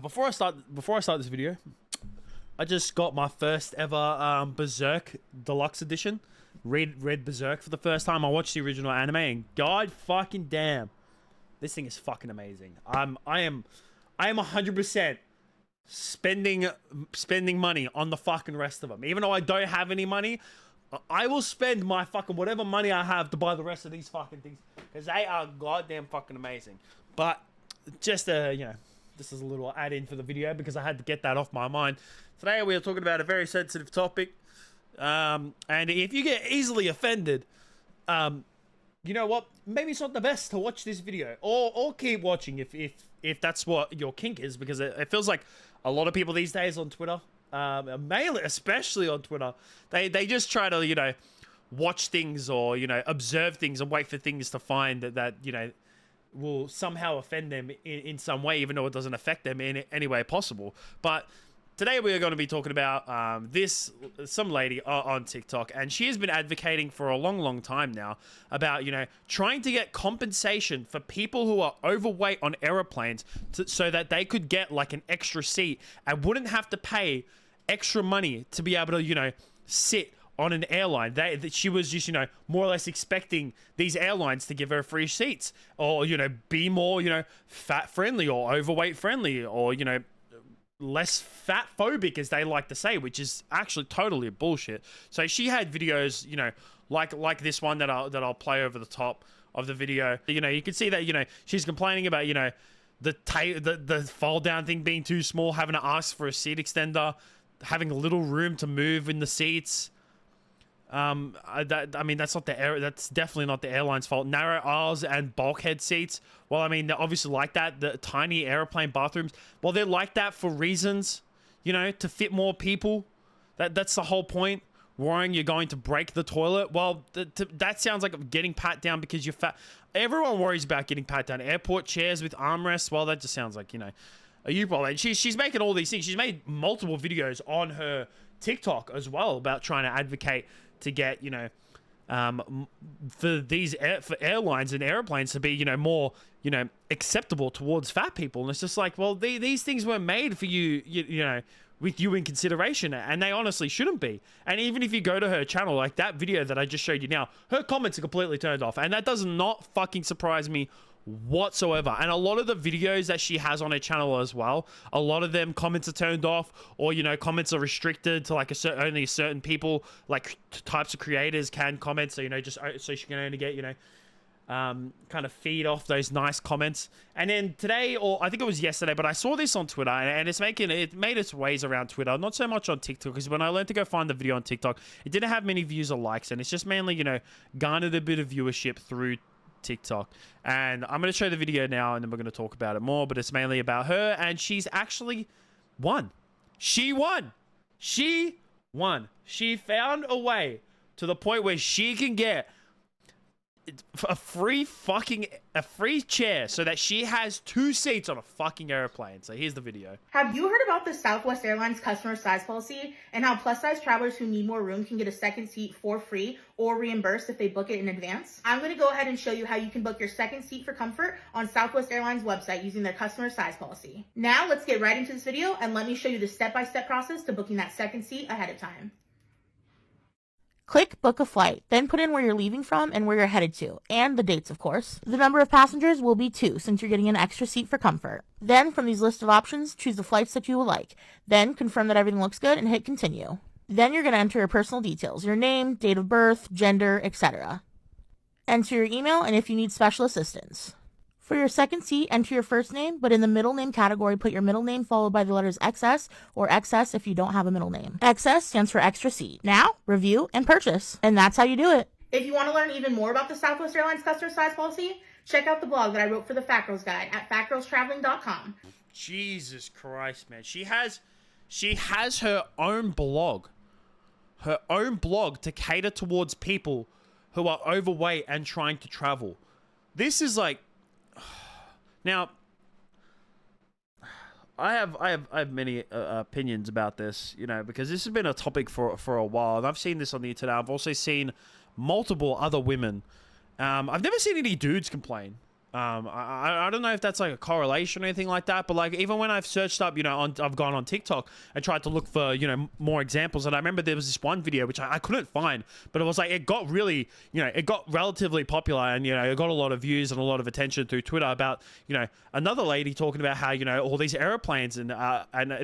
Before I start this video, I just got my first ever Berserk Deluxe Edition. Read Berserk for the first time. I watched the original anime, and god fucking damn, this thing is fucking amazing. I am 100% spending money on the fucking rest of them. Even though I don't have any money, I will spend my fucking whatever money I have to buy the rest of these fucking things, because they are goddamn fucking amazing. But just this is a little add-in for the video because I had to get that off my mind. Today we are talking about a very sensitive topic, and if you get easily offended, you know what? Maybe it's not the best to watch this video, or keep watching if that's what your kink is, because it feels like a lot of people these days on Twitter, mainly especially on Twitter, they just try to watch things or observe things and wait for things to find that will somehow offend them in some way, even though it doesn't affect them in any way possible. But today we are going to be talking about some lady on TikTok, and she has been advocating for a long time now about trying to get compensation for people who are overweight on airplanes so that they could get like an extra seat and wouldn't have to pay extra money to be able to sit on an airline. She was just more or less expecting these airlines to give her free seats, or be more fat friendly or overweight friendly, or less fat phobic, as they like to say, which is actually totally bullshit. So she had videos like this one that I'll play over the top of the video. You can see that she's complaining about the fold down thing being too small, having to ask for a seat extender, having a little room to move in the seats. I mean, that's definitely not the airline's fault. Narrow aisles and bulkhead seats, well, I mean, they're obviously like that. The tiny airplane bathrooms, well, they're like that for reasons, to fit more people. That's the whole point. Worrying you're going to break the toilet. Well, that sounds like getting pat down because you're fat. Everyone worries about getting pat down. Airport chairs with armrests, well, that just sounds like a U-problem. And she's making all these things. She's made multiple videos on her TikTok as well about trying to advocate to get for airlines and airplanes to be more acceptable towards fat people. And it's just like, well, these things were made for you with you in consideration, and they honestly shouldn't be. And even if you go to her channel, like that video that I just showed you now, her comments are completely turned off, and that does not fucking surprise me whatsoever. And a lot of the videos that she has on her channel as well, a lot of them comments are turned off, or comments are restricted to like only certain people, like types of creators can comment, so just so she can only get kind of feed off those nice comments. And then today, or I think it was yesterday, but I saw this on Twitter, and it made its ways around Twitter, not so much on TikTok, because when I learned to go find the video on TikTok, it didn't have many views or likes, and it's just mainly garnered a bit of viewership through TikTok. And I'm going to show the video now, and then we're going to talk about it more, but it's mainly about her, and she's actually won. She won. She found a way to the point where she can get a free chair so that she has 2 seats on a fucking airplane. So here's the video. Have you heard about the Southwest Airlines customer size policy and how plus size travelers who need more room can get a second seat for free or reimbursed if they book it in advance? I'm going to go ahead and show you how you can book your second seat for comfort on Southwest Airlines website using their customer size policy. Now let's get right into this video and let me show you the step-by-step process to booking that second seat ahead of time. Click Book a Flight, then put in where you're leaving from and where you're headed to, and the dates, of course. The number of passengers will be 2, since you're getting an extra seat for comfort. Then, from these list of options, choose the flights that you will like. Then, confirm that everything looks good and hit Continue. Then you're going to enter your personal details, your name, date of birth, gender, etc. Enter your email and if you need special assistance. For your second seat, enter your first name, but in the middle name category, put your middle name followed by the letters XS or XS if you don't have a middle name. XS stands for extra seat. Now, review and purchase. And that's how you do it. If you want to learn even more about the Southwest Airlines customer size policy, check out the blog that I wrote for the Fat Girls Guide at fatgirlstraveling.com. Jesus Christ, man. She has her own blog. Her own blog to cater towards people who are overweight and trying to travel. This is like... Now, I have many opinions about this, because this has been a topic for a while, and I've seen this on the internet. I've also seen multiple other women. I've never seen any dudes complain. I don't know if that's like a correlation or anything like that, but like even when I've searched up, I've gone on TikTok and tried to look for, more examples. And I remember there was this one video which I couldn't find, but it was like, it got really, it got relatively popular, and, it got a lot of views and a lot of attention through Twitter about, another lady talking about how, all these airplanes and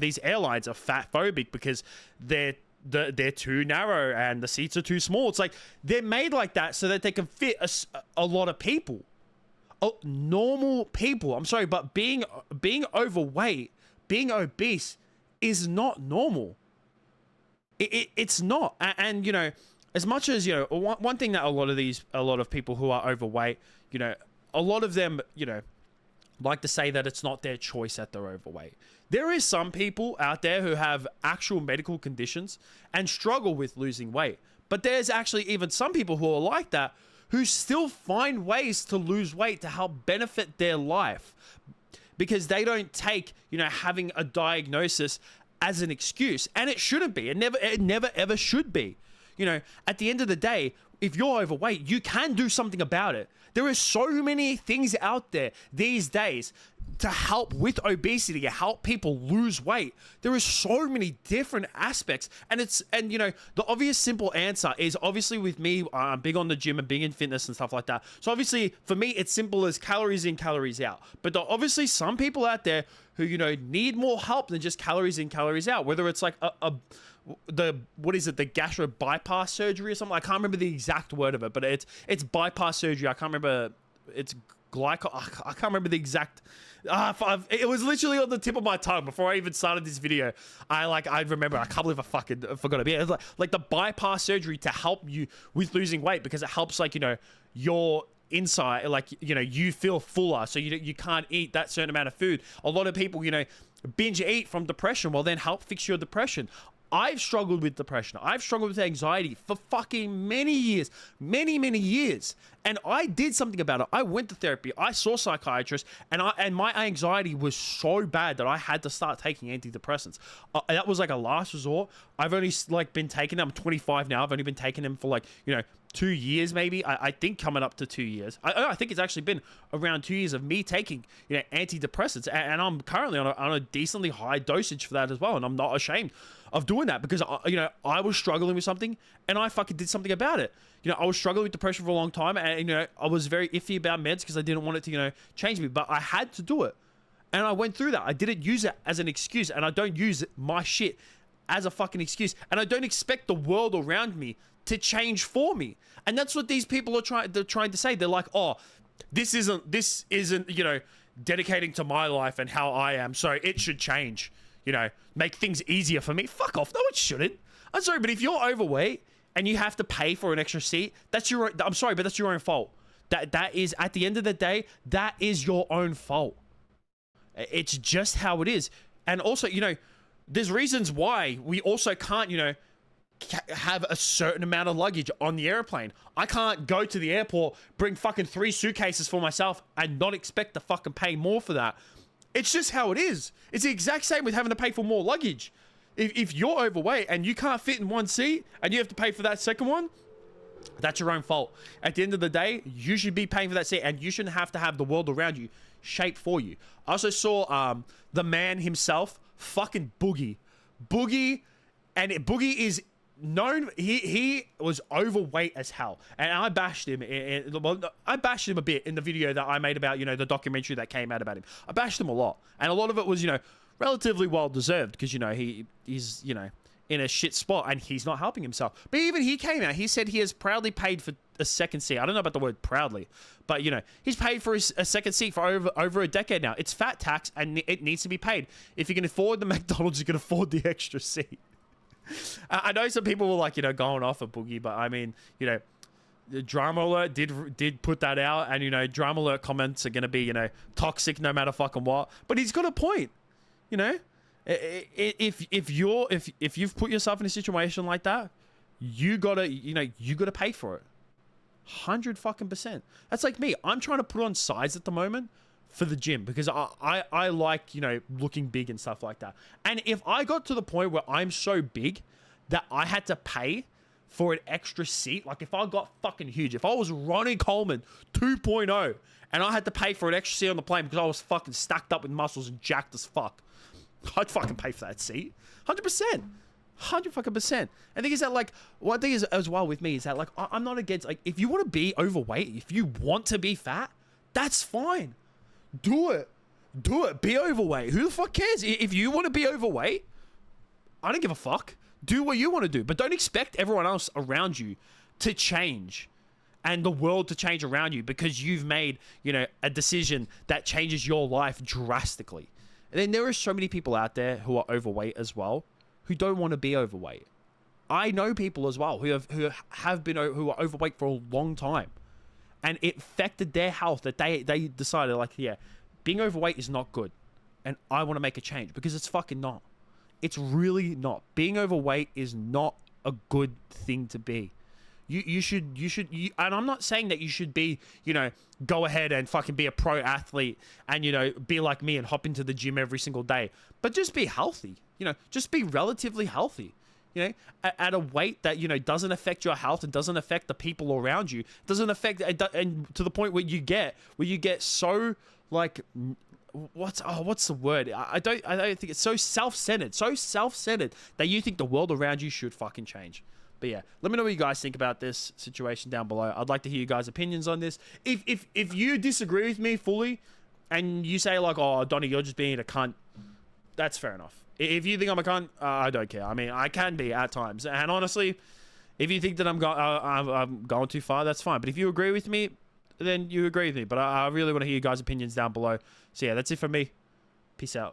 these airlines are fat phobic because they're too narrow and the seats are too small. It's like they're made like that so that they can fit a lot of people. Oh, normal people. I'm sorry, but being overweight, being obese is not normal. It's not. And as much as, one thing that a lot of people who are overweight, a lot of them, like to say that it's not their choice that they're overweight. There is some people out there who have actual medical conditions and struggle with losing weight. But there's actually even some people who are like that who still find ways to lose weight to help benefit their life, because they don't take, having a diagnosis as an excuse. And it shouldn't be. It never ever should be. At the end of the day, if you're overweight, you can do something about it. There are so many things out there these days to help with obesity, to help people lose weight. There are so many different aspects, and the obvious simple answer is, obviously with me, I'm big on the gym and big in fitness and stuff like that. So obviously for me, it's simple as calories in, calories out. But there are obviously some people out there who, need more help than just calories in, calories out, whether it's like the gastro bypass surgery or something. I can't remember the exact word of it, but it's bypass surgery. I can't remember. It's I can't remember the exact. It was literally on the tip of my tongue before I even started this video. I remember. I can't believe I fucking forgot about it. It was like the bypass surgery to help you with losing weight, because it helps your inside, you feel fuller, so you can't eat that certain amount of food. A lot of people binge eat from depression. Well, then help fix your depression. I've struggled with depression. I've struggled with anxiety for fucking many years. Many years. And I did something about it. I went to therapy. I saw psychiatrists, and my anxiety was so bad that I had to start taking antidepressants. That was like a last resort. I've only been taking them. I'm 25 now. I've only been taking them for 2 years maybe. I think coming up to 2 years. I think it's actually been around 2 years of me taking antidepressants, and I'm currently on a decently high dosage for that as well, and I'm not ashamed of doing that, because I was struggling with something and I fucking did something about it. I was struggling with depression for a long time, and I was very iffy about meds because I didn't want it to change me, but I had to do it, and I went through that. I didn't use it as an excuse, and I don't use my shit as a fucking excuse, and I don't expect the world around me to change for me. And that's what these people are trying to say. They're like, oh, this isn't dedicating to my life and how I am, so it should change, make things easier for me. Fuck off. No, it shouldn't. I'm sorry, but if you're overweight and you have to pay for an extra seat, I'm sorry, but that's your own fault. That is, at the end of the day, that is your own fault. It's just how it is. And also, there's reasons why we also can't, have a certain amount of luggage on the airplane. I can't go to the airport, bring fucking 3 suitcases for myself and not expect to fucking pay more for that. It's just how it is. It's the exact same with having to pay for more luggage. If you're overweight and you can't fit in one seat and you have to pay for that second one, that's your own fault. At the end of the day, you should be paying for that seat, and you shouldn't have to have the world around you shaped for you. I also saw the man himself, fucking Boogie. Boogie is known, he was overweight as hell, and I bashed him. I bashed him a bit in the video that I made about the documentary that came out about him. I bashed him a lot, and a lot of it was relatively well deserved, because he's in a shit spot and he's not helping himself. But even he came out, he said he has proudly paid for a second seat. I don't know about the word proudly, but he's paid for a second seat for over a decade now. It's fat tax, and it needs to be paid. If you can afford the McDonald's, you can afford the extra seat. I know some people were going off a Boogie, but I mean, the Drama Alert did put that out, and Drama Alert comments are gonna be toxic no matter fucking what. But he's got a point, if you've put yourself in a situation like that, you gotta pay for it, 100%. That's like me. I'm trying to put on size at the moment for the gym, because I like, looking big and stuff like that. And if I got to the point where I'm so big that I had to pay for an extra seat. Like if I got fucking huge, if I was Ronnie Coleman 2.0 and I had to pay for an extra seat on the plane because I was fucking stacked up with muscles and jacked as fuck, I'd fucking pay for that seat. 100%. 100%. And the thing is that, like, one thing is as well with me is that, like, I'm not against, like, if you want to be overweight, if you want to be fat, that's fine. Do it. Do it. Be overweight. Who the fuck cares? If you want to be overweight, I don't give a fuck. Do what you want to do. But don't expect everyone else around you to change and the world to change around you because you've made, you know, a decision that changes your life drastically. And then there are so many people out there who are overweight as well, who don't want to be overweight. I know people as well who are overweight for a long time, and it affected their health that they decided, like, yeah, being overweight is not good, and I want to make a change, because it's fucking not. It's really not. Being overweight is not a good thing to be. You should, and I'm not saying that you should be, you know, go ahead and fucking be a pro athlete and, you know, be like me and hop into the gym every single day, but just be healthy, you know, just be relatively healthy, you know, at a weight that, you know, doesn't affect your health and doesn't affect the people around you, doesn't affect, and to the point where you get so, like, what's the word? I don't think it's so self-centered that you think the world around you should fucking change. But yeah, let me know what you guys think about this situation down below. I'd like to hear you guys' opinions on this. If you disagree with me fully and you say, like, oh, Donnie, you're just being a cunt, that's fair enough. If you think I'm a cunt, I don't care. I mean, I can be at times. And honestly, if you think that I'm going too far, that's fine. But if you agree with me, then you agree with me. But I really want to hear you guys' opinions down below. So yeah, that's it from me. Peace out.